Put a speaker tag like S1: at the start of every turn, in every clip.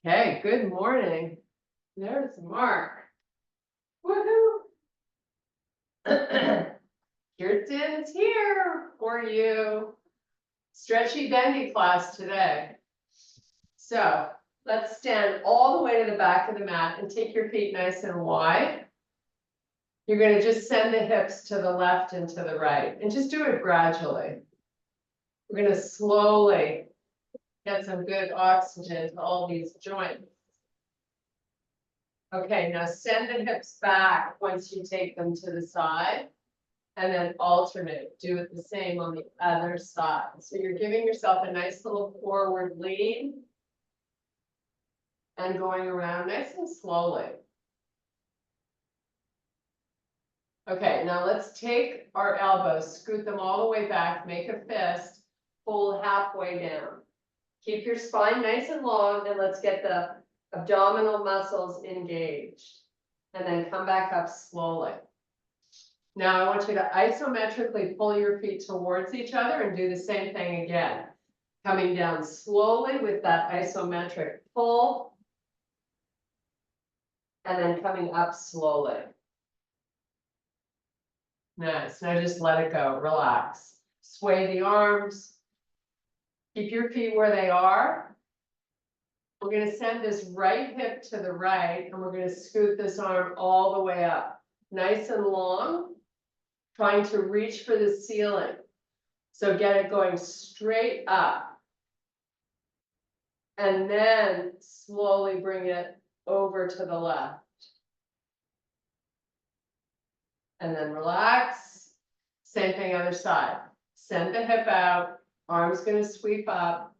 S1: Okay, good morning. There's Mark. Woohoo! Kirsten's here for you. Stretchy bendy class today. So let's stand all the way to the back of the mat and take your feet nice and wide. You're going to just send the hips to the left and to the right and just do it gradually. We're going to slowly get some good oxygen to all these joints. Okay, now send the hips back once you take them to the side. And then alternate, do it the same on the other side. So you're giving yourself a nice little forward lead. And going around nice and slowly. Okay, now let's take our elbows, scoot them all the way back, make a fist, pull halfway down. Keep your spine nice and long, and let's get the abdominal muscles engaged. And then come back up slowly. Now I want you to isometrically pull your feet towards each other and do the same thing again. Coming down slowly with that isometric pull. And then coming up slowly. Nice, now just let it go, relax. Sway the arms. Keep your feet where they are. We're gonna send this right hip to the right and we're gonna scoot this arm all the way up. Nice and long, trying to reach for the ceiling. So get it going straight up. And then slowly bring it over to the left. And then relax. Same thing other side. Send the hip out. Arm's gonna sweep up.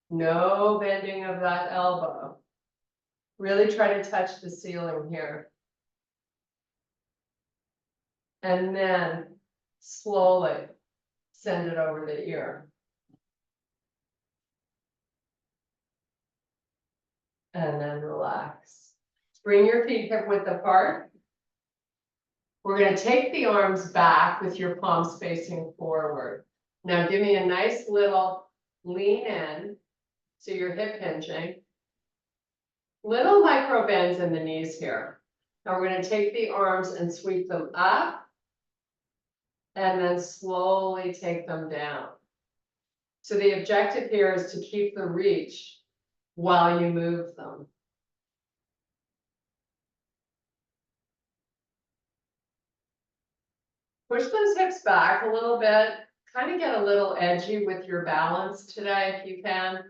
S1: No bending of that elbow. Really try to touch the ceiling here. And then slowly send it over the ear. And then relax. Bring your feet hip width apart. We're going to take the arms back with your palms facing forward. Now give me a nice little lean in. So you're hip hinging. Little micro bends in the knees here. Now we're going to take the arms and sweep them up. And then slowly take them down. So the objective here is to keep the reach while you move them. Push those hips back a little bit. Kind of get a little edgy with your balance today if you can.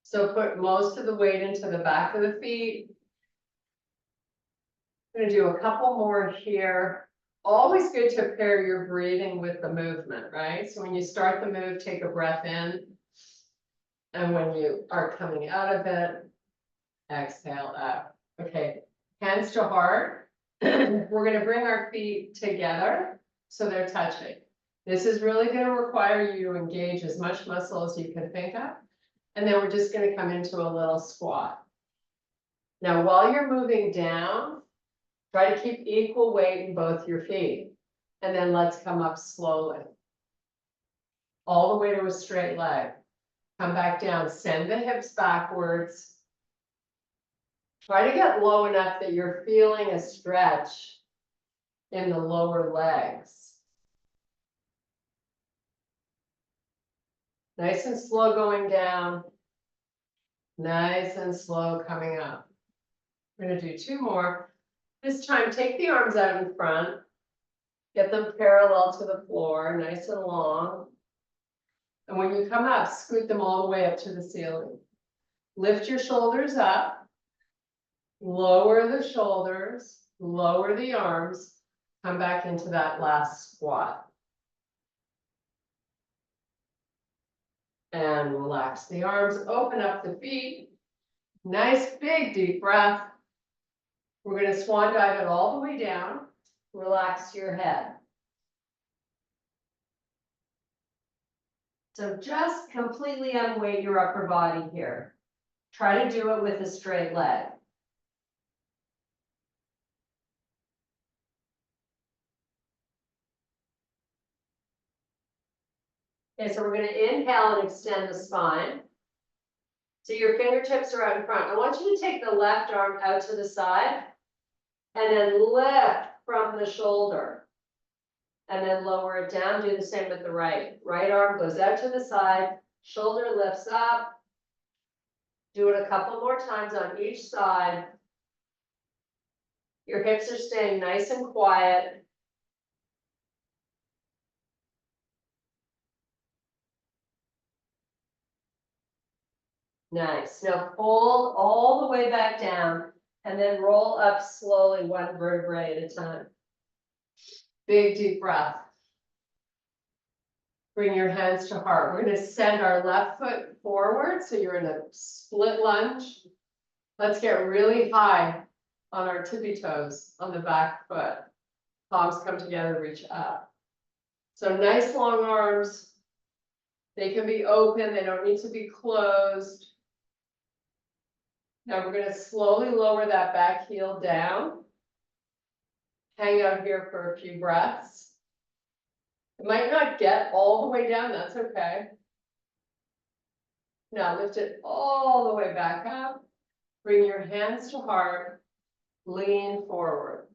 S1: So put most of the weight into the back of the feet. I'm going to do a couple more here. Always good to pair your breathing with the movement, right? So when you start the move, take a breath in. And when you are coming out of it, exhale out. Okay, hands to heart. We're going to bring our feet together so they're touching. This is really going to require you to engage as much muscle as you can think of. And then we're just going to come into a little squat. Now, while you're moving down, try to keep equal weight in both your feet. And then let's come up slowly. All the way to a straight leg. Come back down, send the hips backwards. Try to get low enough that you're feeling a stretch in the lower legs. Nice and slow going down. Nice and slow coming up. We're going to do two more. This time, take the arms out in front. Get them parallel to the floor, nice and long. And when you come up, scoot them all the way up to the ceiling. Lift your shoulders up. Lower the shoulders. Lower the arms. Come back into that last squat. And relax the arms, open up the feet. Nice big deep breath. We're going to swan dive it all the way down. Relax your head. So just completely unweight your upper body here. Try to do it with a straight leg. Okay, so we're going to inhale and extend the spine. So your fingertips are out in front. I want you to take the left arm out to the side and then lift from the shoulder. And then lower it down. Do the same with the right. Right arm goes out to the side, shoulder lifts up. Do it a couple more times on each side. Your hips are staying nice and quiet. Nice. Now fold all the way back down and then roll up slowly, one vertebrae at a time. Big deep breath. Bring your hands to heart. We're going to send our left foot forward. So you're in a split lunge. Let's get really high on our tippy toes on the back foot. Palms come together, reach up. So nice long arms. They can be open. They don't need to be closed. Now we're going to slowly lower that back heel down. Hang out here for a few breaths. It might not get all the way down, that's okay. Now lift it all the way back up. Bring your hands to heart. Lean forward.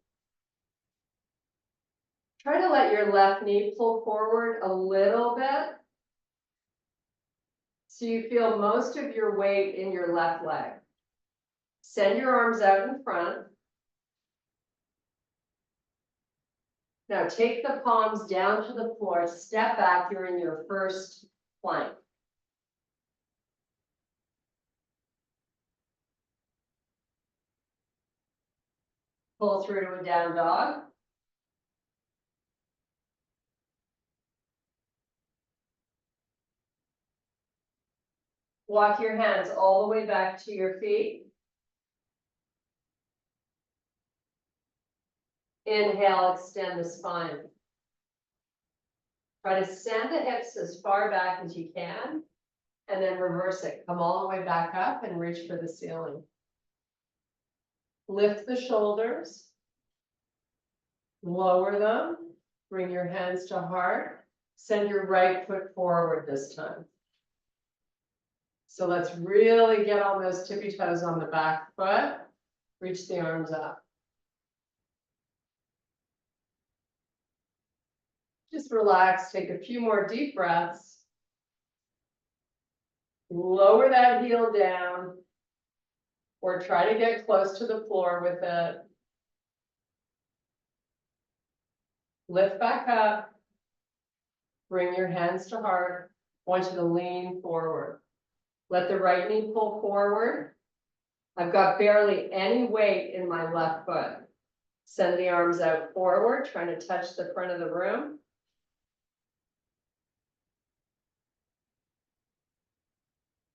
S1: Try to let your left knee pull forward a little bit. So you feel most of your weight in your left leg. Send your arms out in front. Now take the palms down to the floor, step back, you're in your first plank. Pull through to a down dog. Walk your hands all the way back to your feet. Inhale, extend the spine. Try to send the hips as far back as you can, and then reverse it. Come all the way back up and reach for the ceiling. Lift the shoulders. Lower them. Bring your hands to heart. Send your right foot forward this time. So let's really get on those tippy toes on the back foot. Reach the arms up. Just relax, take a few more deep breaths. Lower that heel down, or try to get close to the floor with it. Lift back up. Bring your hands to heart. I want you to lean forward. Let the right knee pull forward. I've got barely any weight in my left foot. Send the arms out forward, trying to touch the front of the room.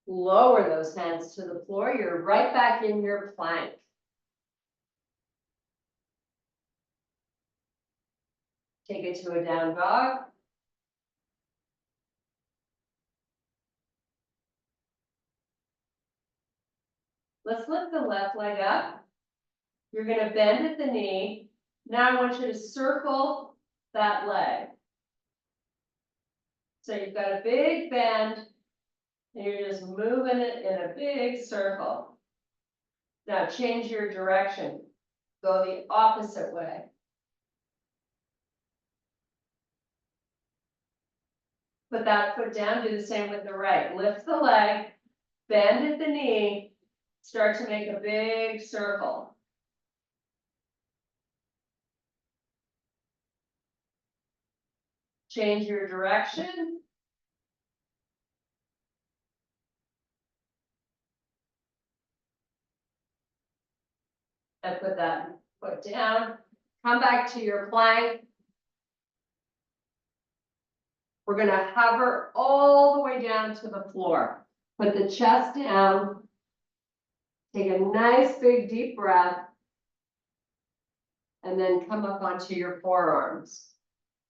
S1: Lower those hands to the floor. You're right back in your plank. Take it to a down dog. Let's lift the left leg up. You're going to bend at the knee. Now I want you to circle that leg. So you've got a big bend, and you're just moving it in a big circle. Now change your direction. Go the opposite way. Put that foot down, do the same with the right. Lift the leg, bend at the knee, start to make a big circle. Change your direction. And put that foot down. Come back to your plank. We're going to hover all the way down to the floor. Put the chest down. Take a nice big deep breath. And then come up onto your forearms.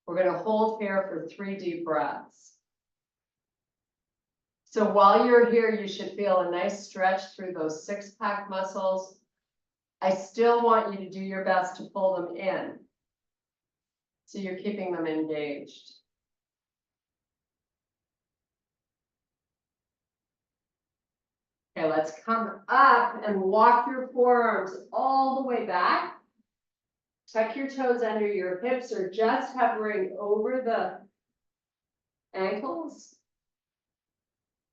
S1: We're going to hold here for 3 deep breaths. So while you're here, you should feel a nice stretch through those 6-pack muscles. I still want you to do your best to pull them in. So you're keeping them engaged. Okay, let's come up and walk your forearms all the way back. Tuck your toes under your hips or just hovering over the ankles.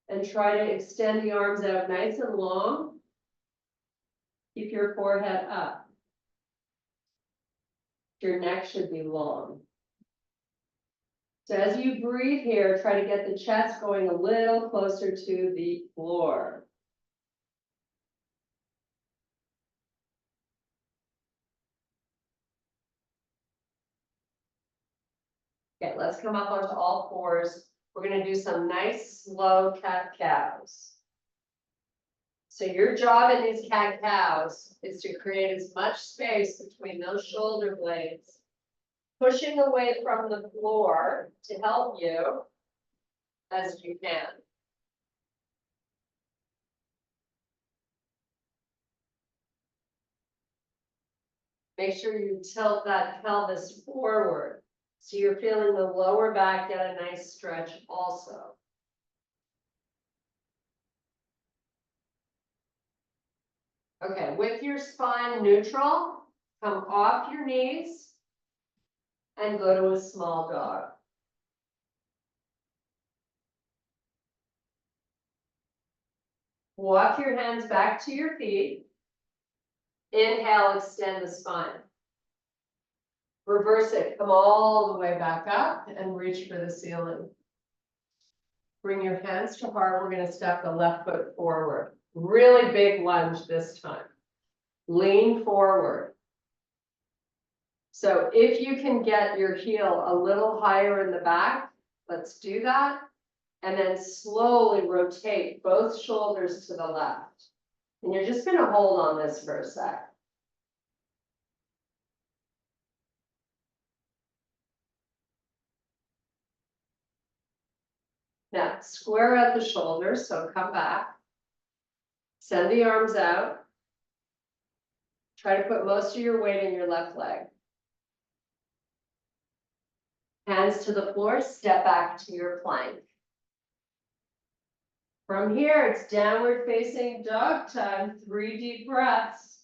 S1: And try to extend the arms out nice and long. Keep your forehead up. Your neck should be long. So as you breathe here, try to get the chest going a little closer to the floor. Okay, let's come up onto all fours. We're going to do some nice slow cat-cows. So your job in these cat-cows is to create as much space between those shoulder blades, pushing away from the floor to help you as you can. Make sure you tilt that pelvis forward. So you're feeling the lower back get a nice stretch also. Okay, with your spine neutral, come off your knees and go to a small dog. Walk your hands back to your feet. Inhale, extend the spine. Reverse it, come all the way back up and reach for the ceiling. Bring your hands to heart. We're going to step the left foot forward. Really big lunge this time. Lean forward. So if you can get your heel a little higher in the back, let's do that. And then slowly rotate both shoulders to the left. And you're just going to hold on this for a sec. Now, square out the shoulders, so come back. Send the arms out. Try to put most of your weight in your left leg. Hands to the floor, step back to your plank. From here, it's downward facing dog time, 3 deep breaths.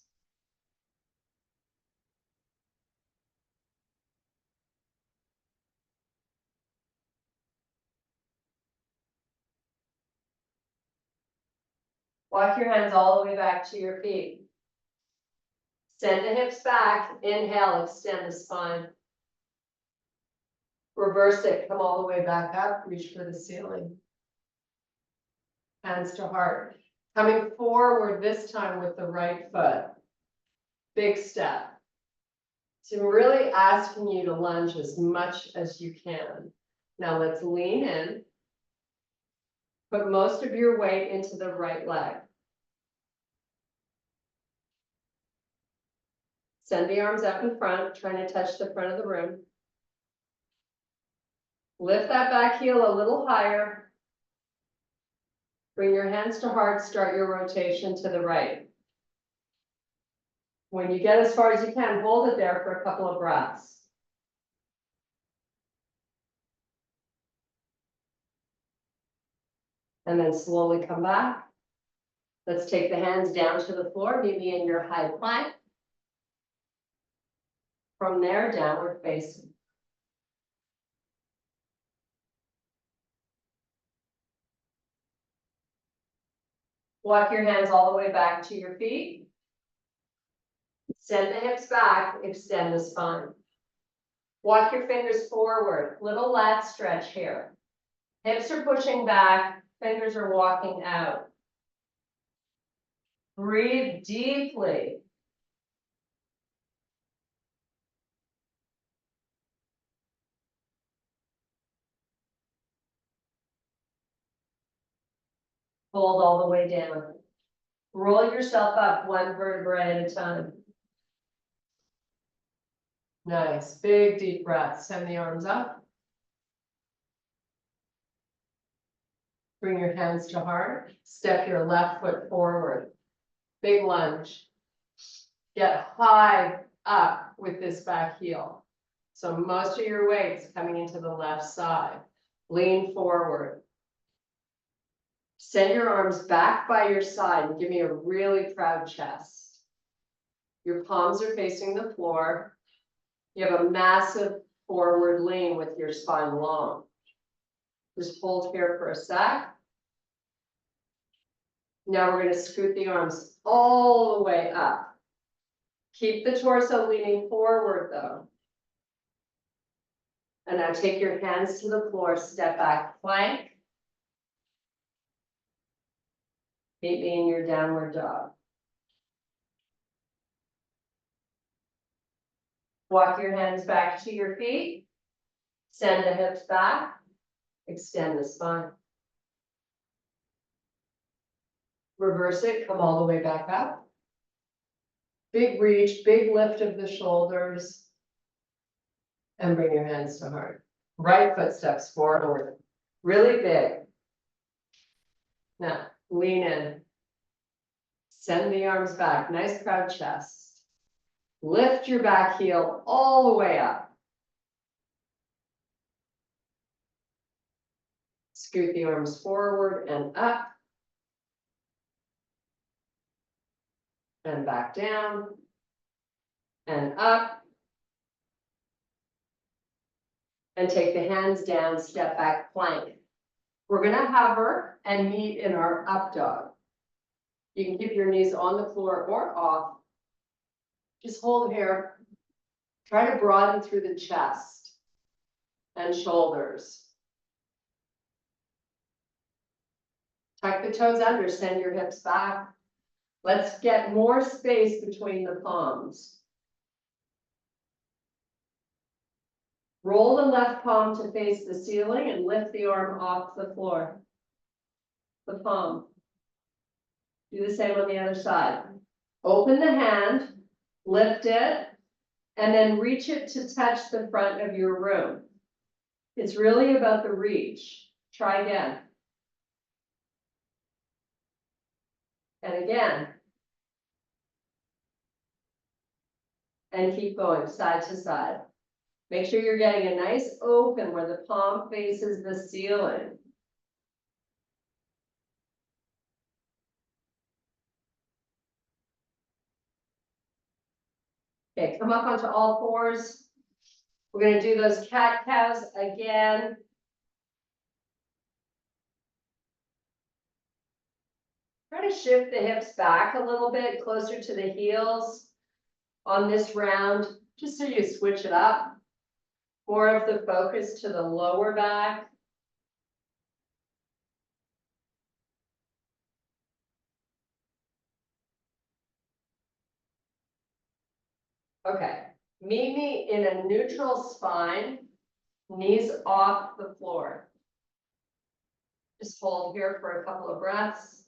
S1: Walk your hands all the way back to your feet. Send the hips back, inhale, extend the spine. Reverse it, come all the way back up, reach for the ceiling. Hands to heart. Coming forward this time with the right foot. Big step. So I'm really asking you to lunge as much as you can. Now let's lean in. Put most of your weight into the right leg. Send the arms up in front, trying to touch the front of the room. Lift that back heel a little higher. Bring your hands to heart, start your rotation to the right. When you get as far as you can, hold it there for a couple of breaths. And then slowly come back. Let's take the hands down to the floor, maybe in your high plank. From there, downward facing. Walk your hands all the way back to your feet. Send the hips back, extend the spine. Walk your fingers forward, little lat stretch here. Hips are pushing back, fingers are walking out. Breathe deeply. Hold all the way down. Roll yourself up 1 vertebra at a time. Nice, big deep breath. Send the arms up. Bring your hands to heart. Step your left foot forward. Big lunge. Get high up with this back heel. So most of your weight's coming into the left side. Lean forward. Send your arms back by your side and give me a really proud chest. Your palms are facing the floor. You have a massive forward lean with your spine long. Just hold here for a sec. Now we're going to scoot the arms all the way up. Keep the torso leaning forward though. And now take your hands to the floor, step back, plank. Meet me in your downward dog. Walk your hands back to your feet. Send the hips back. Extend the spine. Reverse it, come all the way back up. Big reach, big lift of the shoulders. And bring your hands to heart. Right foot steps forward. Really big. Now, lean in. Send the arms back, nice proud chest. Lift your back heel all the way up. Scoot the arms forward and up. And back down. And up. And take the hands down, step back, plank. We're gonna hover and meet in our up dog. You can keep your knees on the floor or off. Just hold here. Try to broaden through the chest and shoulders. Tuck the toes under, send your hips back. Let's get more space between the palms. Roll the left palm to face the ceiling and lift the arm off the floor. The palm. Do the same on the other side. Open the hand, lift it, and then reach it to touch the front of your room. It's really about the reach. Try again. And again. And keep going side to side. Make sure you're getting a nice open where the palm faces the ceiling. Okay, come up onto all fours. We're going to do those cat cows again. Try to shift the hips back a little bit closer to the heels on this round, just so you switch it up. More of the focus to the lower back. Okay, meet me in a neutral spine, knees off the floor. Just hold here for a couple of breaths.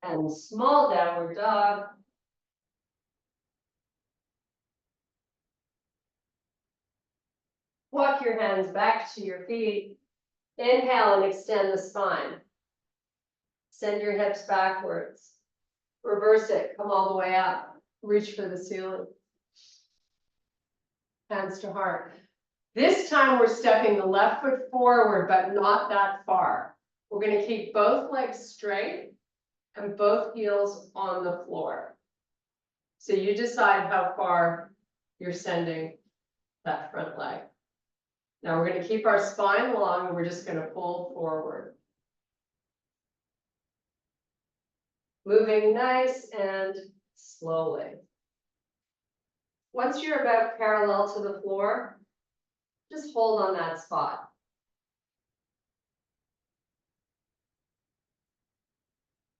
S1: And small downward dog. Walk your hands back to your feet. Inhale and extend the spine. Send your hips backwards. Reverse it, come all the way up. Reach for the ceiling. Hands to heart. This time we're stepping the left foot forward, but not that far. We're going to keep both legs straight and both heels on the floor. So you decide how far you're sending that front leg. Now we're going to keep our spine long and we're just going to pull forward. Moving nice and slowly. Once you're about parallel to the floor, just hold on that spot.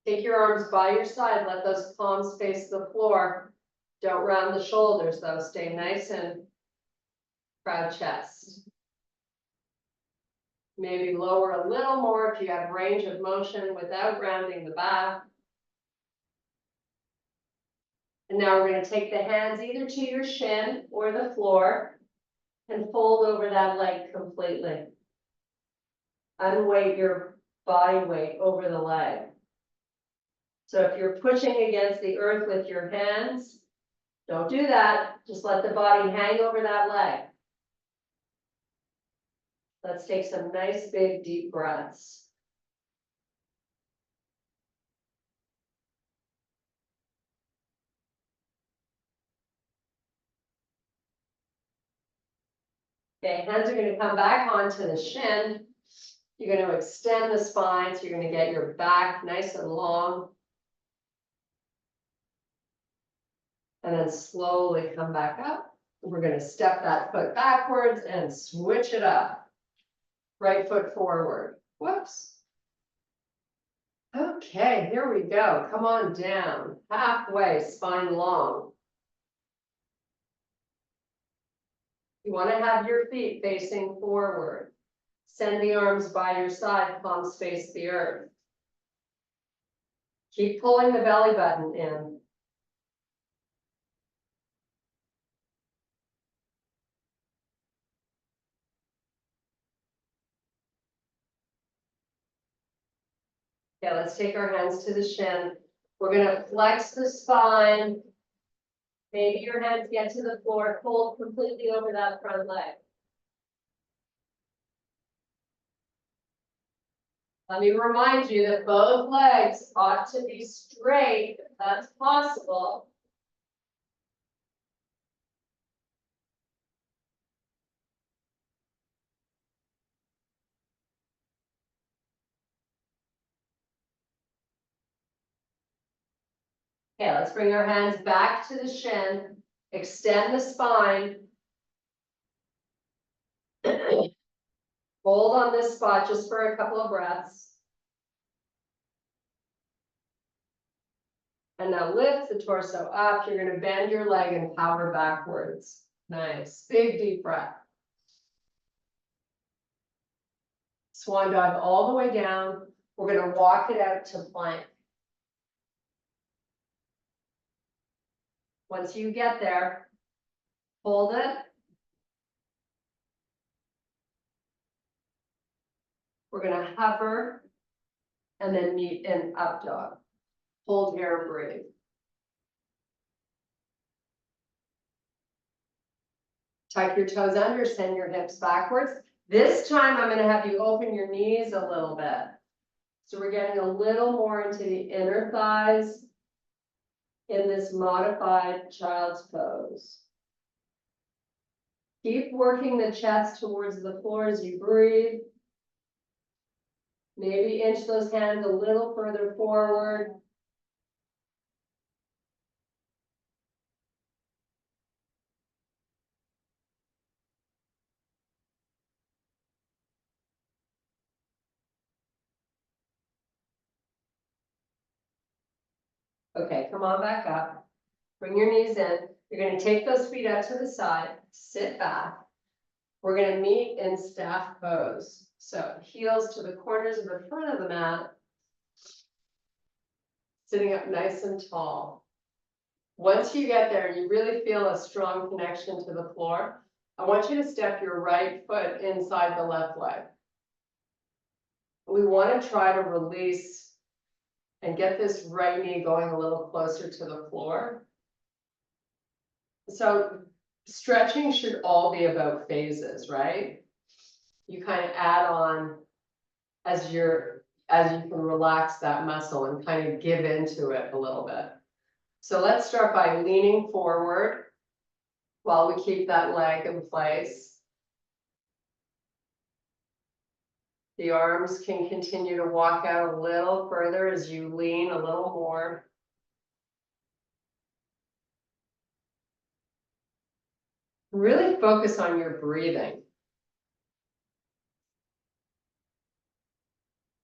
S1: Take your arms by your side, let those palms face the floor. Don't round the shoulders though, stay nice and proud chest. Maybe lower a little more if you have range of motion without rounding the back. And now we're going to take the hands either to your shin or the floor and fold over that leg completely. Unweight your body weight over the leg. So if you're pushing against the earth with your hands, don't do that. Just let the body hang over that leg. Let's take some nice big deep breaths. Okay, hands are going to come back onto the shin. You're going to extend the spine, so you're going to get your back nice and long. And then slowly come back up. We're going to step that foot backwards and switch it up. Right foot forward. Whoops. Okay, here we go. Come on down. Halfway, spine long. You want to have your feet facing forward. Send the arms by your side, palms face the earth. Keep pulling the belly button in. Okay, let's take our hands to the shin. We're going to flex the spine. Maybe your hands get to the floor, hold completely over that front leg. Let me remind you that both legs ought to be straight, if that's possible. Okay, let's bring our hands back to the shin, extend the spine. Hold on this spot just for a couple of breaths. And now lift the torso up. You're going to bend your leg and power backwards. Nice. Big deep breath. Swan dive all the way down. We're going to walk it out to plank. Once you get there, hold it. We're going to hover and then meet in up dog. Hold here and breathe. Tuck your toes under, send your hips backwards. This time I'm going to have you open your knees a little bit. So we're getting a little more into the inner thighs in this modified child's pose. Keep working the chest towards the floor as you breathe. Maybe inch those hands a little further forward. Okay, come on back up. Bring your knees in. You're going to take those feet out to the side, sit back. We're going to meet in staff pose. So heels to the corners of the front of the mat. Sitting up nice and tall. Once you get there and you really feel a strong connection to the floor, I want you to step your right foot inside the left leg. We want to try to release and get this right knee going a little closer to the floor. So stretching should all be about phases, right? You kind of add on as you can relax that muscle and kind of give into it a little bit. So let's start by leaning forward while we keep that leg in place. The arms can continue to walk out a little further as you lean a little more. Really focus on your breathing.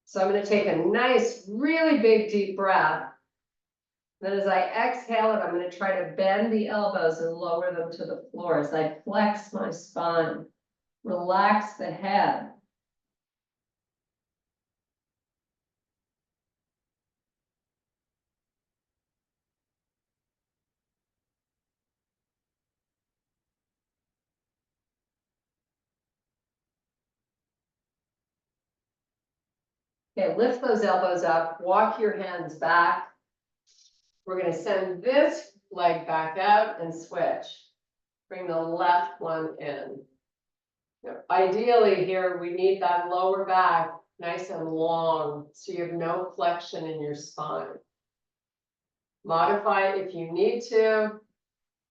S1: So I'm going to take a nice, really big, deep breath. Then as I exhale it, I'm going to try to bend the elbows and lower them to the floor as I flex my spine. Relax the head. Okay, lift those elbows up, walk your hands back. We're going to send this leg back out and switch. Bring the left one in. Ideally here, we need that lower back nice and long, so you have no flexion in your spine. Modify it if you need to,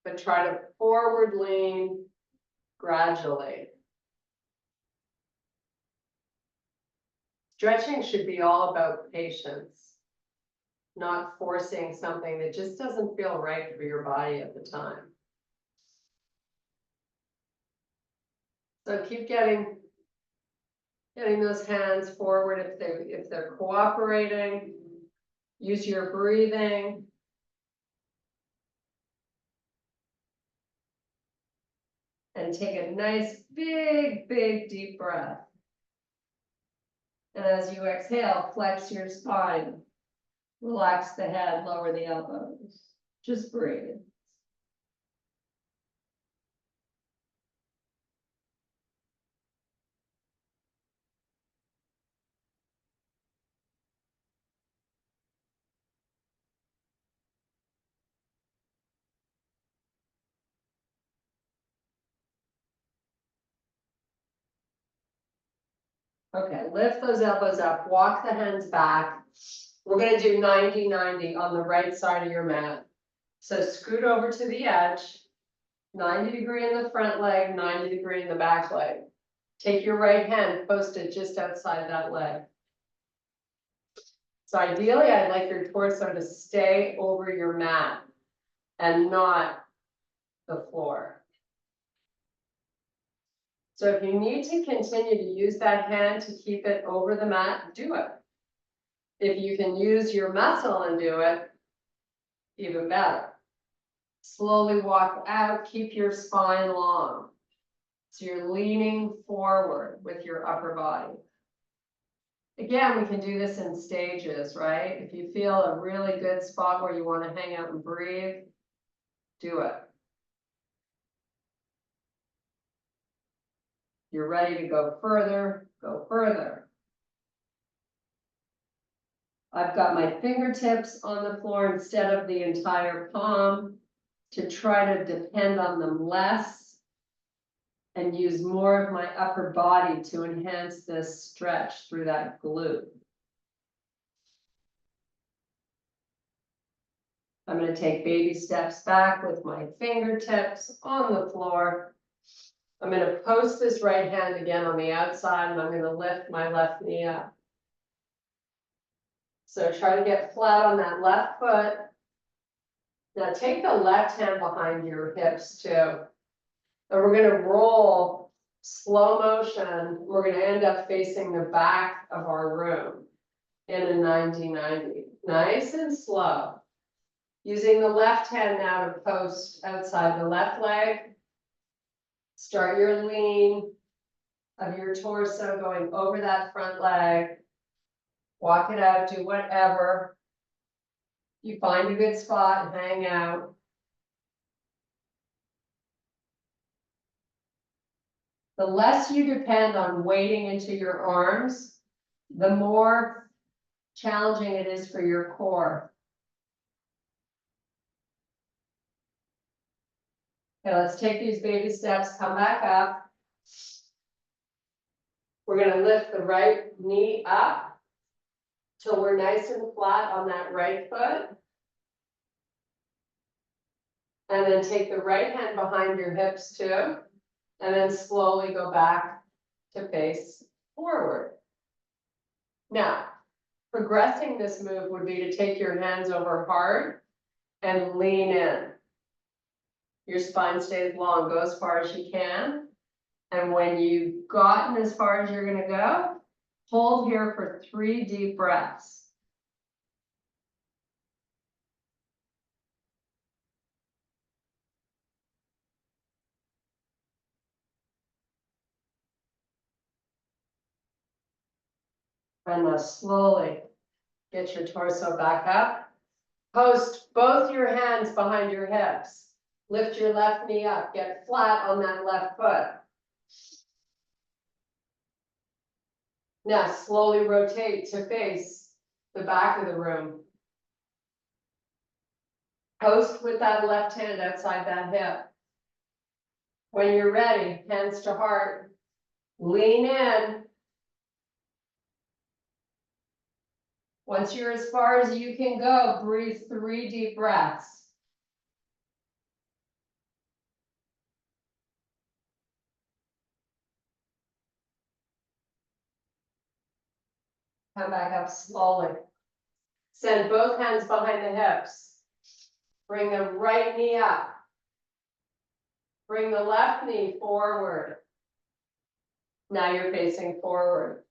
S1: but try to forward lean gradually. Stretching should be all about patience, not forcing something that just doesn't feel right for your body at the time. So keep getting those hands forward if they're cooperating. Use your breathing. And take a nice, big, deep breath. And as you exhale, flex your spine. Relax the head, lower the elbows. Just breathe. Okay, lift those elbows up, walk the hands back. We're gonna do 90-90 on the right side of your mat. So scoot over to the edge, 90-degree in the front leg, 90-degree in the back leg. Take your right hand, post it just outside that leg. So ideally, I'd like your torso to stay over your mat and not the floor. So if you need to continue to use that hand to keep it over the mat, do it. If you can use your muscle and do it, even better. Slowly walk out, keep your spine long. So you're leaning forward with your upper body. Again, we can do this in stages, right? If you feel a really good spot where you want to hang out and breathe, do it. You're ready to go further, go further. I've got my fingertips on the floor instead of the entire palm to try to depend on them less and use more of my upper body to enhance this stretch through that glute. I'm going to take baby steps back with my fingertips on the floor. I'm going to post this right hand again on the outside, and I'm going to lift my left knee up. So try to get flat on that left foot. Now take the left hand behind your hips too. And we're going to roll slow motion. We're going to end up facing the back of our room in a 90-90. Nice and slow. Using the left hand now to post outside the left leg. Start your lean of your torso going over that front leg. Walk it out, do whatever. You find a good spot and hang out. The less you depend on weighting into your arms, the more challenging it is for your core. Okay, let's take these baby steps, come back up. We're going to lift the right knee up till we're nice and flat on that right foot. And then take the right hand behind your hips too. And then slowly go back to face forward. Now, progressing this move would be to take your hands over hard and lean in. Your spine stays long, go as far as you can. And when you've gotten as far as you're going to go, hold here for 3 deep breaths. And now slowly get your torso back up. Post both your hands behind your hips. Lift your left knee up. Get flat on that left foot. Now slowly rotate to face the back of the room. Post with that left hand outside that hip. When you're ready, hands to heart. Lean in. Once you're as far as you can go, breathe 3 deep breaths. Come back up slowly. Send both hands behind the hips. Bring the right knee up. Bring the left knee forward. Now you're facing forward.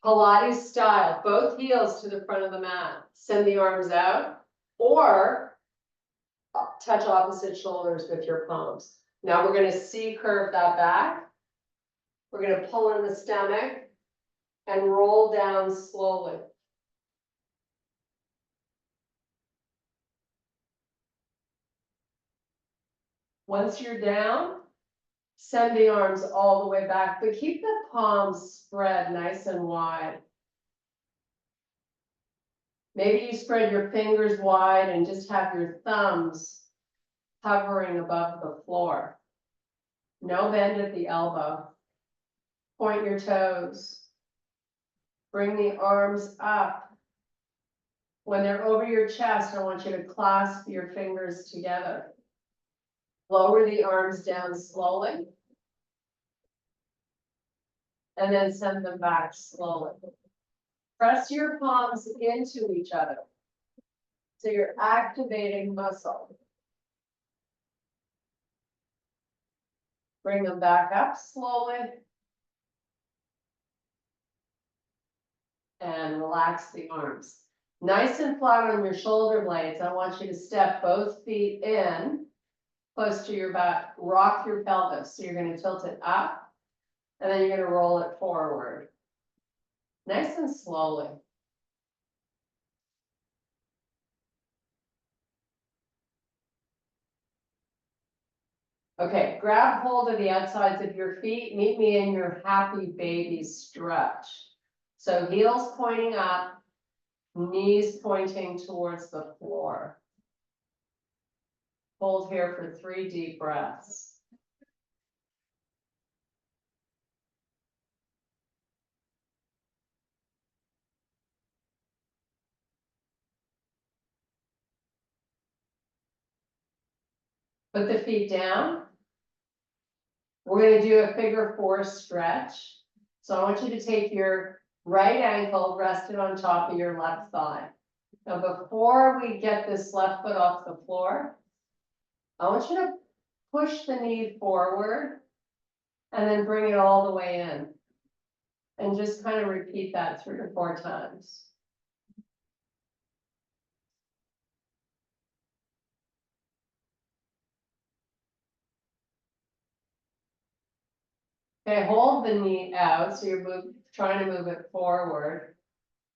S1: Pilates style, both heels to the front of the mat. Send the arms out or touch opposite shoulders with your palms. Now we're going to C-curve that back. We're going to pull in the stomach and roll down slowly. Once you're down, send the arms all the way back, but keep the palms spread nice and wide. Maybe you spread your fingers wide and just have your thumbs hovering above the floor. No bend at the elbow. Point your toes. Bring the arms up. When they're over your chest, I want you to clasp your fingers together. Lower the arms down slowly. And then send them back slowly. Press your palms into each other. So you're activating muscle. Bring them back up slowly. And relax the arms. Nice and flat on your shoulder blades. I want you to step both feet in, close to your butt, rock your pelvis. So you're going to tilt it up, and then you're going to roll it forward. Nice and slowly. Okay, grab hold of the outsides of your feet. Meet me in your happy baby stretch. So heels pointing up, knees pointing towards the floor. Hold here for 3 deep breaths. Put the feet down. We're going to do a figure 4 stretch. So I want you to take your right ankle, rest it on top of your left thigh. Now, before we get this left foot off the floor, I want you to push the knee forward and then bring it all the way in. And just kind of repeat that 3 or 4 times. Okay, hold the knee out, so you're trying to move it forward.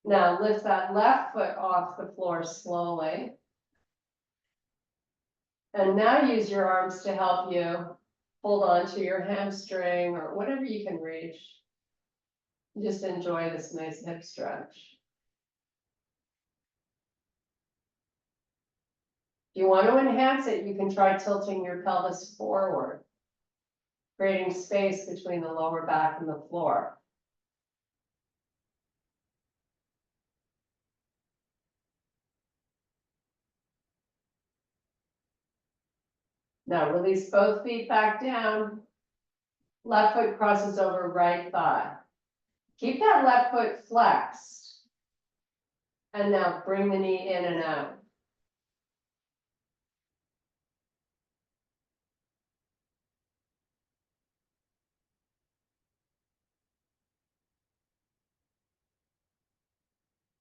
S1: Now lift that left foot off the floor slowly. And now use your arms to help you hold on to your hamstring or whatever you can reach. Just enjoy this nice hip stretch. If you want to enhance it, you can try tilting your pelvis forward, creating space between the lower back and the floor. Now release both feet back down. Left foot crosses over right thigh. Keep that left foot flexed. And now bring the knee in and out.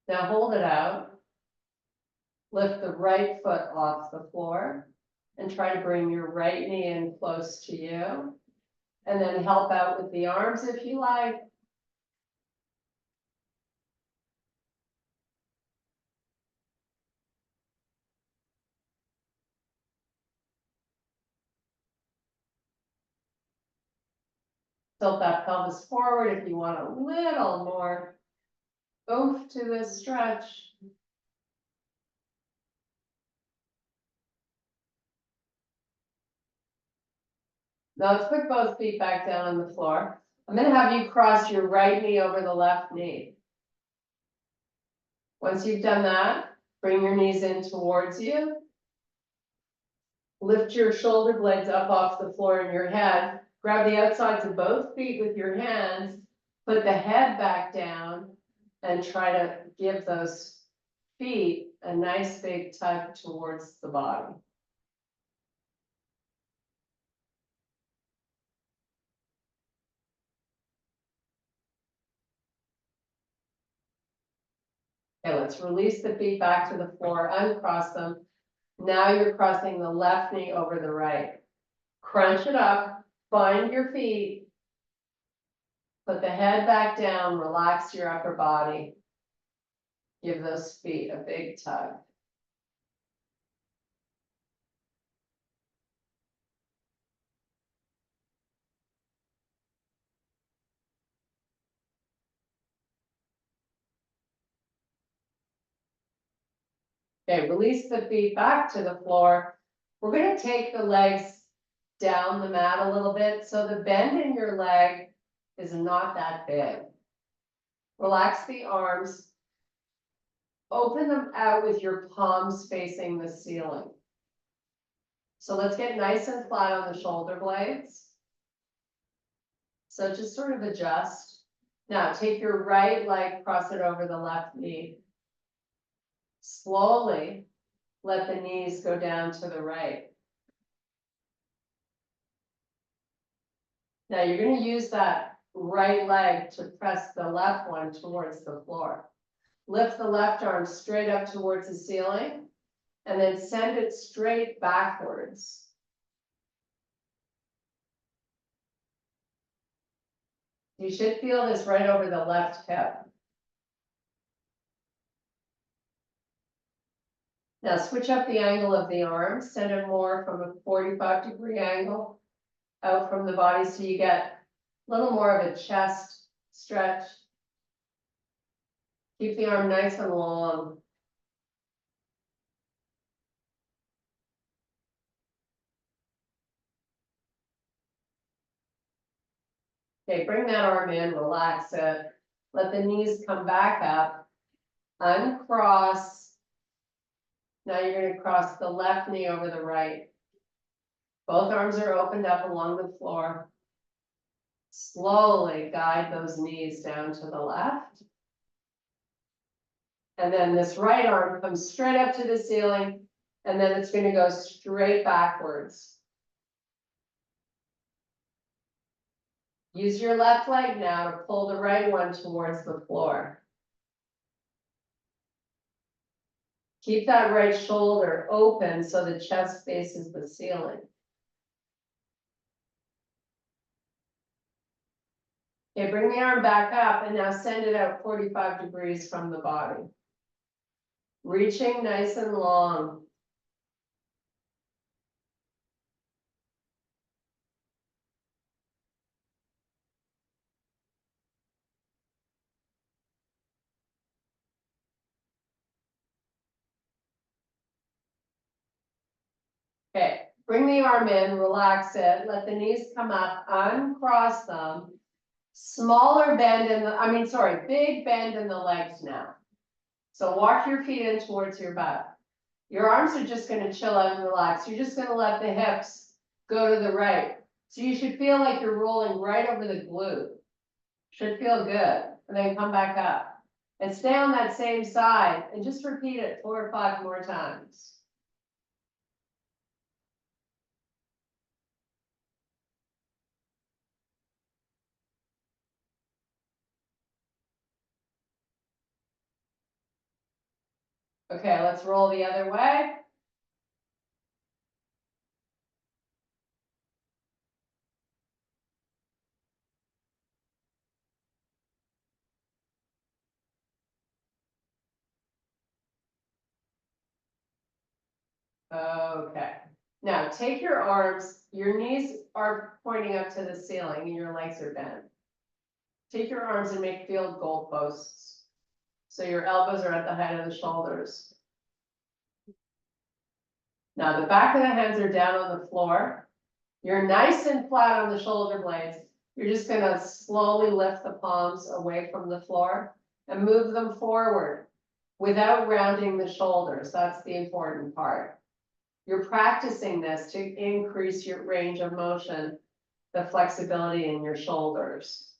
S1: Now hold it out. Lift the right foot off the floor and try to bring your right knee in close to you. And then help out with the arms if you like. Tilt that pelvis forward if you want a little more oomph to this stretch. Now let's put both feet back down on the floor. I'm gonna have you cross your right knee over the left knee. Once you've done that, bring your knees in towards you. Lift your shoulder blades up off the floor in your head. Grab the outsides of both feet with your hands. Put the head back down and try to give those feet a nice big tug towards the body. Okay, let's release the feet back to the floor, uncross them. Now you're crossing the left knee over the right. Crunch it up, find your feet. Put the head back down, relax your upper body. Give those feet a big tug. Okay, release the feet back to the floor. We're gonna take the legs down the mat a little bit, so the bend in your leg is not that big. Relax the arms. Open them out with your palms facing the ceiling. So let's get nice and flat on the shoulder blades. So just sort of adjust. Now take your right leg, cross it over the left knee. Slowly let the knees go down to the right. Now you're going to use that right leg to press the left one towards the floor. Lift the left arm straight up towards the ceiling and then send it straight backwards. You should feel this right over the left hip. Now switch up the angle of the arms, send it more from a 45-degree angle out from the body so you get a little more of a chest stretch. Keep the arm nice and long. Okay, bring that arm in, relax it. Let the knees come back up. Uncross. Now you're going to cross the left knee over the right. Both arms are opened up along the floor. Slowly guide those knees down to the left. And then this right arm comes straight up to the ceiling, and then it's going to go straight backwards. Use your left leg now to pull the right one towards the floor. Keep that right shoulder open so the chest faces the ceiling. Okay, bring the arm back up and now send it out 45 degrees from the body. Reaching nice and long. Okay, bring the arm in, relax it, let the knees come up, uncross them. Smaller bend in the, big bend in the legs now. So walk your feet in towards your butt. Your arms are just going to chill out and relax. You're just going to let the hips go to the right. So you should feel like you're rolling right over the glute. Should feel good. And then come back up. And stay on that same side and just repeat it 4 or 5 more times. Okay, let's roll the other way. Okay. Now take your arms, your knees are pointing up to the ceiling and your legs are bent. Take your arms and make field goal posts. So your elbows are at the height of the shoulders. Now the back of the hands are down on the floor. You're nice and flat on the shoulder blades. You're just gonna slowly lift the palms away from the floor and move them forward without rounding the shoulders. That's the important part. You're practicing this to increase your range of motion, the flexibility in your shoulders.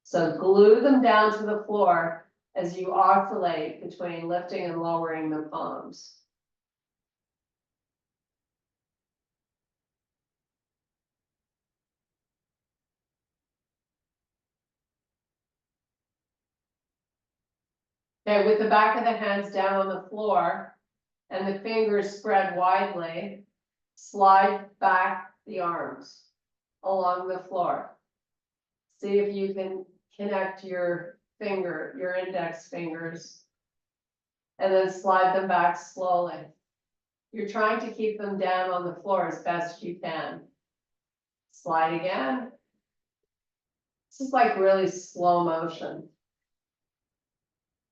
S1: So glue them down to the floor as you oscillate between lifting and lowering the palms. Okay, with the back of the hands down on the floor and the fingers spread widely, slide back the arms along the floor. See if you can connect your index fingers, and then slide them back slowly. You're trying to keep them down on the floor as best you can. Slide again. This is like really slow motion.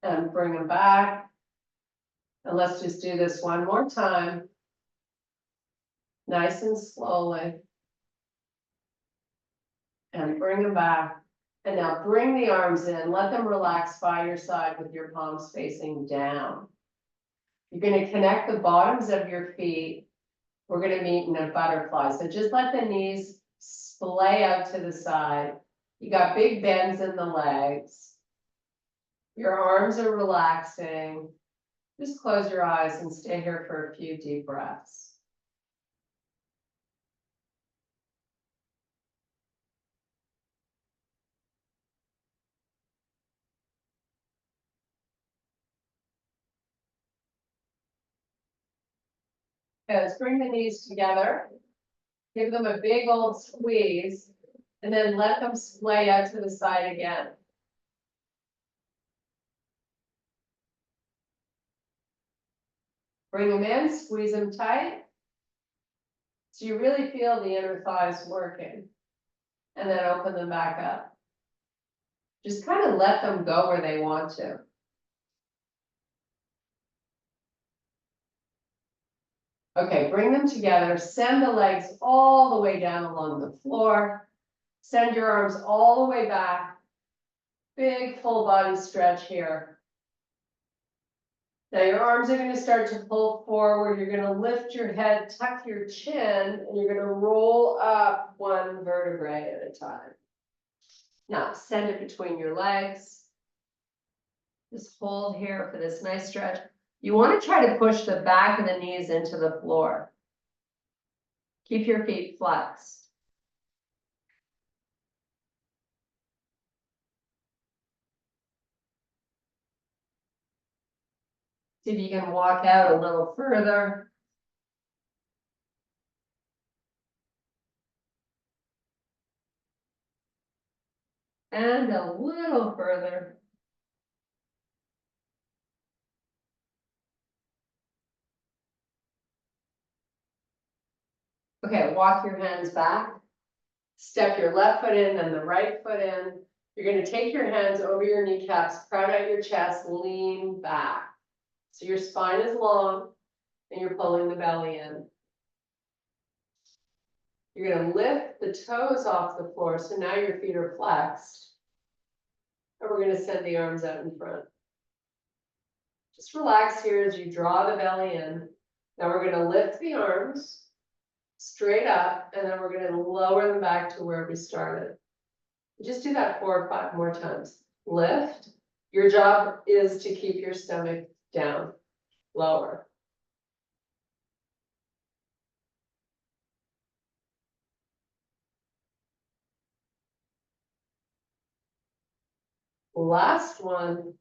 S1: And bring them back. And let's just do this one more time. Nice and slowly. And bring them back. And now bring the arms in, let them relax by your side with your palms facing down. You're going to connect the bottoms of your feet. We're going to meet in a butterfly. So just let the knees splay out to the side. You got big bends in the legs. Your arms are relaxing. Just close your eyes and stay here for a few deep breaths. Okay, let's bring the knees together. Give them a big old squeeze, and then let them splay out to the side again. Bring them in, squeeze them tight. So you really feel the inner thighs working. And then open them back up. Just kind of let them go where they want to. Okay, bring them together, send the legs all the way down along the floor. Send your arms all the way back. Big full body stretch here. Now your arms are going to start to pull forward. You're going to lift your head, tuck your chin, and you're going to roll up one vertebrae at a time. Now send it between your legs. Just hold here for this nice stretch. You want to try to push the back of the knees into the floor. Keep your feet flexed. See if you can walk out a little further. And a little further. Okay, walk your hands back. Step your left foot in and the right foot in. You're going to take your hands over your kneecaps, crowd out your chest, lean back. So your spine is long and you're pulling the belly in. You're going to lift the toes off the floor. So now your feet are flexed. And we're going to send the arms out in front. Just relax here as you draw the belly in. Now we're going to lift the arms straight up, and then we're going to lower them back to where we started. Just do that 4 or 5 more times. Lift. Your job is to keep your stomach down, lower. Last one.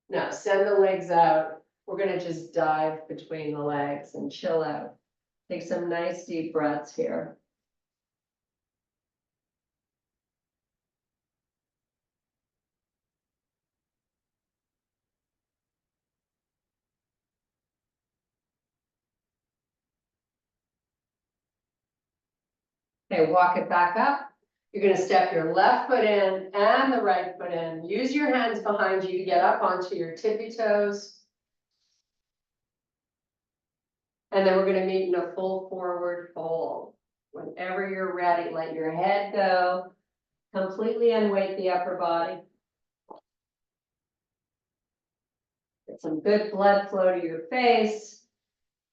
S1: Now send the legs out. We're going to just dive between the legs and chill out. Take some nice deep breaths here. Okay, walk it back up. You're going to step your left foot in and the right foot in. Use your hands behind you to get up onto your tippy toes. And then we're going to meet in a full forward fold.
S2: Whenever you're ready, let your head go. Completely unweight the upper body. Get some good blood flow to your face.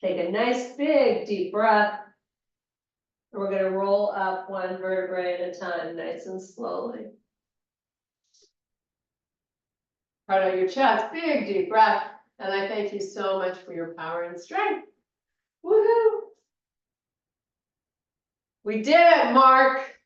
S2: Take a nice big deep breath. And we're gonna roll up one vertebrae at a time, nice and slowly.
S1: Part of your chest, big deep breath. And I thank you so much for your power and strength. Woohoo! We did it, Mark.